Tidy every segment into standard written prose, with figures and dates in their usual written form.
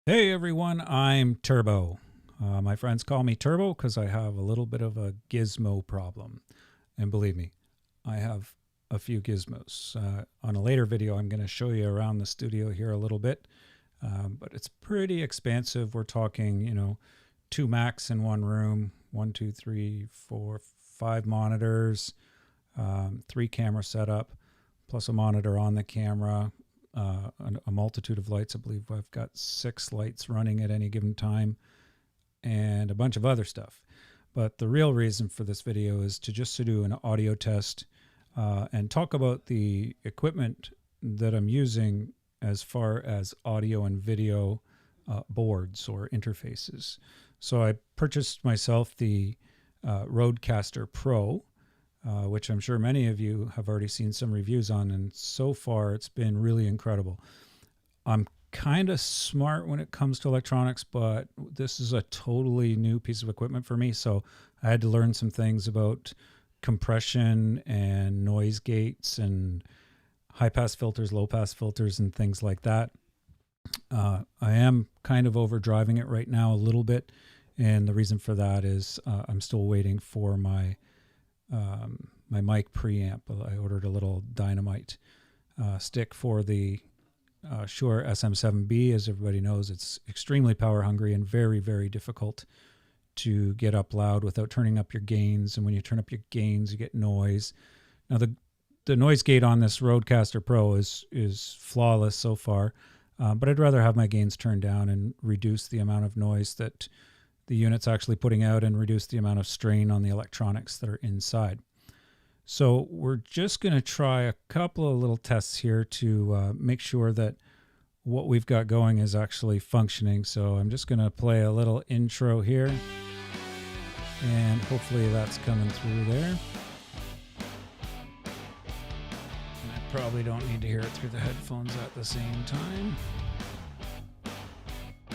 Hey everyone, I'm Turbo. My friends call me Turbo because I have a little bit of a gizmo problem. And believe me, I have a few gizmos. On a later video, I'm going to show you around the studio here a little bit, but it's pretty expansive. We're talking, 2 Macs in one room, 1, 2, 3, 4, 5 monitors, 3 camera setup, plus a monitor on the camera, a multitude of lights. I believe I've got 6 lights running at any given time and a bunch of other stuff. But the real reason for this video is to just to do an audio test and talk about the equipment that I'm using as far as audio and video boards or interfaces. So I purchased myself the Rodecaster Pro, which I'm sure many of you have already seen some reviews on, and so far it's been really incredible. I'm kind of smart when it comes to electronics, but this is a totally new piece of equipment for me, so I had to learn some things about compression and noise gates and high pass filters, low pass filters, and things like that. I am kind of overdriving it right now a little bit, and the reason for that is I'm still waiting for my mic preamp. I ordered a little dynamite stick for the Shure SM7B. As everybody knows, it's extremely power hungry and very, very difficult to get up loud without turning up your gains. And when you turn up your gains, you get noise. Now the noise gate on this Rodecaster Pro is flawless so far, but I'd rather have my gains turned down and reduce the amount of noise that the unit's actually putting out and reduce the amount of strain on the electronics that are inside. So we're just going to try a couple of little tests here to make sure that what we've got going is actually functioning. So I'm just going to play a little intro here, and hopefully that's coming through there. And I probably don't need to hear it through the headphones at the same time.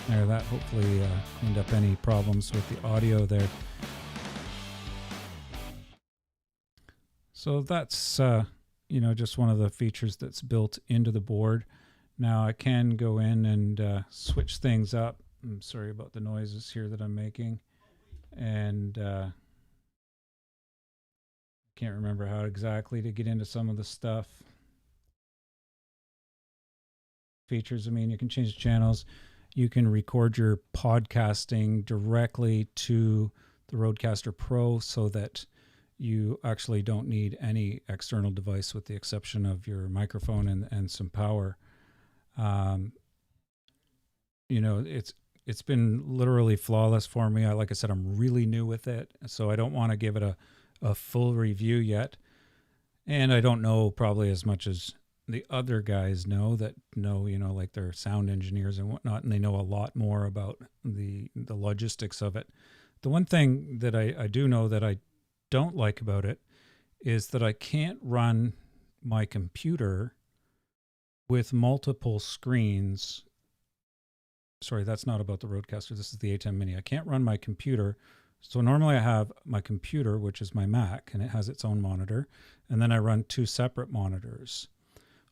There, that hopefully cleaned up any problems with the audio there. So that's, just one of the features that's built into the board. Now I can go in and switch things up. I'm sorry about the noises here that I'm making. And can't remember how exactly to get into some of the stuff. Features, you can change the channels. You can record your podcasting directly to the Rodecaster Pro so that you actually don't need any external device with the exception of your microphone and some power. It's been literally flawless for me. Like I said, I'm really new with it, so I don't want to give it a full review yet. And I don't know probably as much as the other guys know, like they're sound engineers and whatnot, and they know a lot more about the logistics of it. The one thing that I do know that I don't like about it is that I can't run my computer with multiple screens. Sorry, that's not about the Rodecaster. This is the Atem Mini. I can't run my computer. So normally I have my computer, which is my Mac, and it has its own monitor, and then I run 2 separate monitors.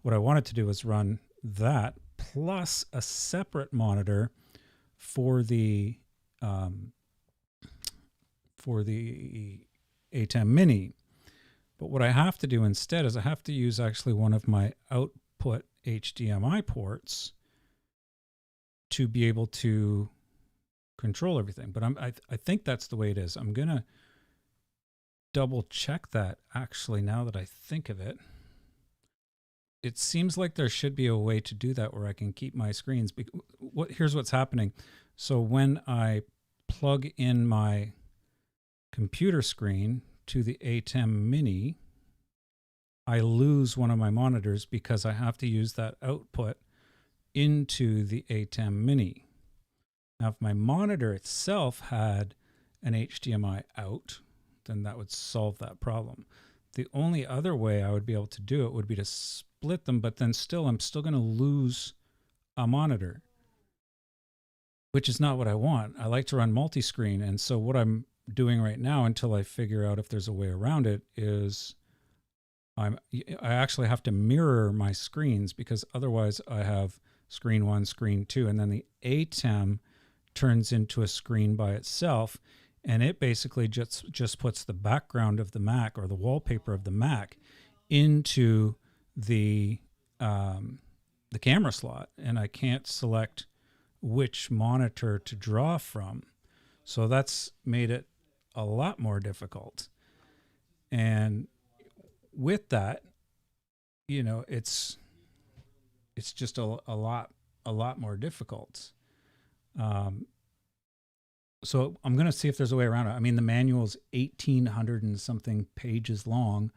What I wanted to do is run that plus a separate monitor for the Atem Mini. But what I have to do instead is I have to use actually one of my output HDMI ports to be able to control everything. But I think that's the way it is. I'm going to double check that actually now that I think of it. It seems like there should be a way to do that where I can keep my screens. Here's what's happening. So when I plug in my computer screen to the Atem Mini, I lose one of my monitors because I have to use that output into the Atem Mini. Now, if my monitor itself had an HDMI out, then that would solve that problem. The only other way I would be able to do it would be to split them, but then I'm still going to lose a monitor, which is not what I want. I like to run multi-screen, and so what I'm doing right now until I figure out if there's a way around it is I actually have to mirror my screens, because otherwise I have screen 1, screen 2, and then the Atem turns into a screen by itself, and it basically just puts the background of the Mac or the wallpaper of the Mac into the camera slot, and I can't select which monitor to draw from. So that's made it a lot more difficult. And with that, you know, it's just a lot more difficult. So I'm going to see if there's a way around it. I mean, the manual's 1,800 and something pages long,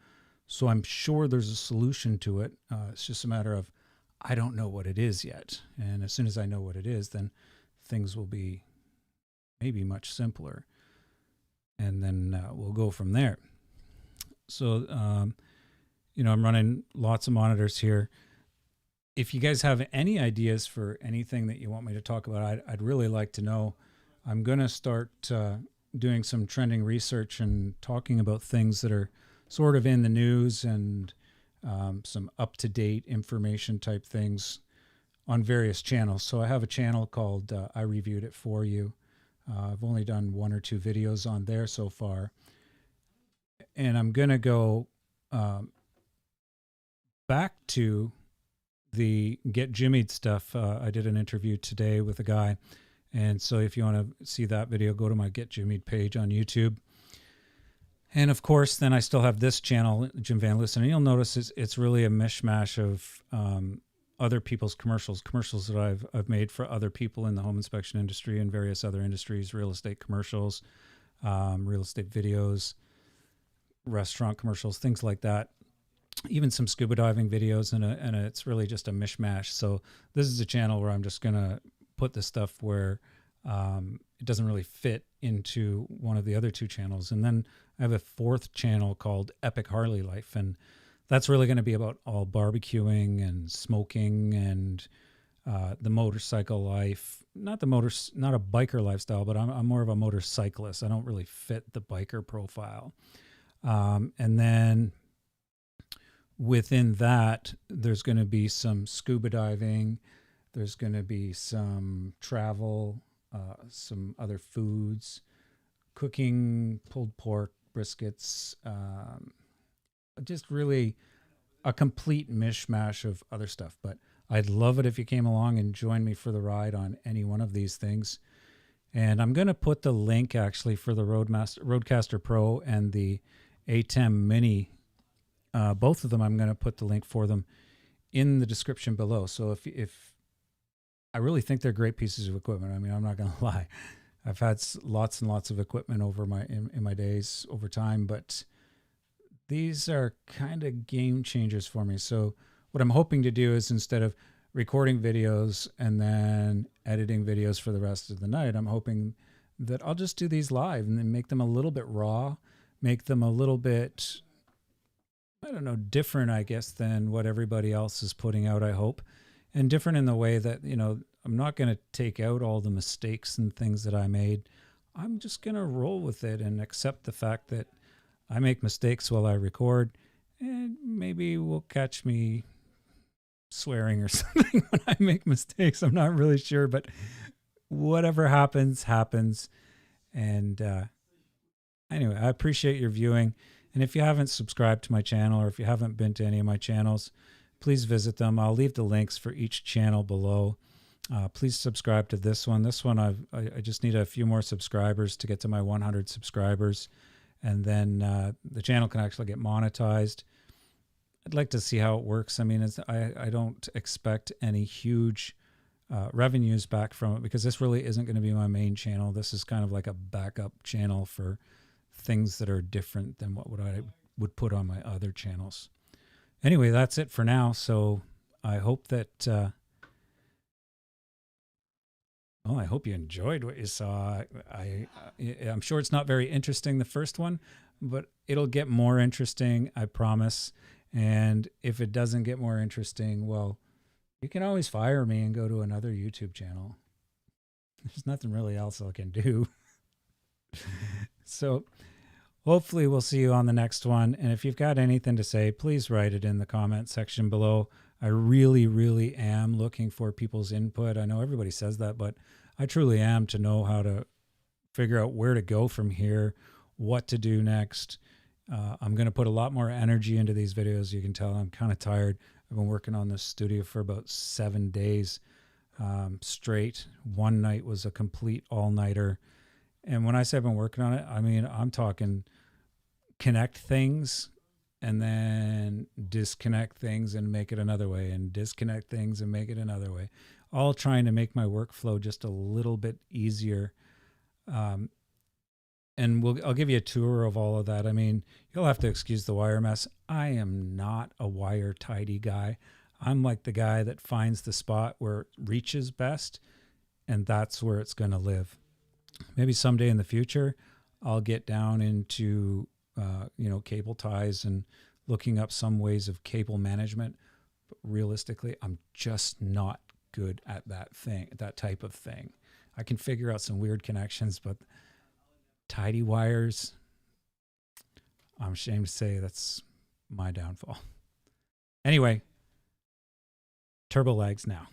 so I'm sure there's a solution to it. It's just a matter of I don't know what it is yet. And as soon as I know what it is, then things will be maybe much simpler. And then we'll go from there. So, you know, I'm running lots of monitors here. If you guys have any ideas for anything that you want me to talk about, I'd really like to know. I'm going to start doing some trending research and talking about things that are sort of in the news and some up-to-date information type things on various channels. So I have a channel called I Reviewed It For You. I've only done 1 or 2 videos on there so far. And I'm going to go back to the Get Jimmied stuff. I did an interview today with a guy. And so if you want to see that video, go to my Get Jimmied page on YouTube. And of course, then I still have this channel, Jim Van Listen, and you'll notice it's really a mishmash of other people's commercials that I've made for other people in the home inspection industry and various other industries, real estate commercials, real estate videos, restaurant commercials, things like that. Even some scuba diving videos, and it's really just a mishmash. So this is a channel where I'm just going to put the stuff where it doesn't really fit into one of the other 2 channels. And then I have a 4th channel called Epic Harley Life, and that's really going to be about all barbecuing and smoking and the motorcycle life. Not a biker lifestyle, but I'm more of a motorcyclist. I don't really fit the biker profile. And then within that, there's going to be some scuba diving. There's going to be some travel, some other foods, cooking, pulled pork, briskets, just really a complete mishmash of other stuff. But I'd love it if you came along and joined me for the ride on any one of these things. And I'm going to put the link actually for the Rodecaster Pro and the Atem Mini. Both of them, I'm going to put the link for them in the description below. So if I really think they're great pieces of equipment. I mean, I'm not going to lie. I've had lots and lots of equipment over in my days over time, but these are kind of game changers for me. So what I'm hoping to do is, instead of recording videos and then editing videos for the rest of the night, I'm hoping that I'll just do these live and then make them a little bit raw, make them a little bit, I don't know, different, I guess, than what everybody else is putting out, I hope. And different in the way that, you know, I'm not going to take out all the mistakes and things that I made. I'm just going to roll with it and accept the fact that I make mistakes while I record, and maybe will catch me swearing or something when I make mistakes. I'm not really sure, but whatever happens, happens. And anyway, I appreciate your viewing. And if you haven't subscribed to my channel, or if you haven't been to any of my channels, please visit them. I'll leave the links for each channel below. Please subscribe to this one. This one, I just need a few more subscribers to get to my 100 subscribers. And then the channel can actually get monetized. I'd like to see how it works. I mean, I don't expect any huge revenues back from it, because this really isn't going to be my main channel. This is kind of like a backup channel for things that are different than what I would put on my other channels. Anyway, that's it for now. So I hope that, I hope you enjoyed what you saw. I'm sure it's not very interesting, the first one, but it'll get more interesting, I promise. And if it doesn't get more interesting, well, you can always fire me and go to another YouTube channel. There's nothing really else I can do. So hopefully we'll see you on the next one. And if you've got anything to say, please write it in the comment section below. I really, really am looking for people's input. I know everybody says that, but I truly am, to know how to figure out where to go from here, what to do next. I'm going to put a lot more energy into these videos. You can tell I'm kind of tired. I've been working on this studio for about 7 days straight. One night was a complete all-nighter. And when I say I've been working on it, I mean, I'm talking connect things and then disconnect things and make it another way, and disconnect things and make it another way, all trying to make my workflow just a little bit easier. And I'll give you a tour of all of that. I mean, you'll have to excuse the wire mess. I am not a wire tidy guy. I'm like the guy that finds the spot where it reaches best, and that's where it's going to live. Maybe someday in the future, I'll get down into, cable ties and looking up some ways of cable management. But realistically, I'm just not good at that type of thing. I can figure out some weird connections, but tidy wires, I'm ashamed to say that's my downfall. Anyway, turbo lags now.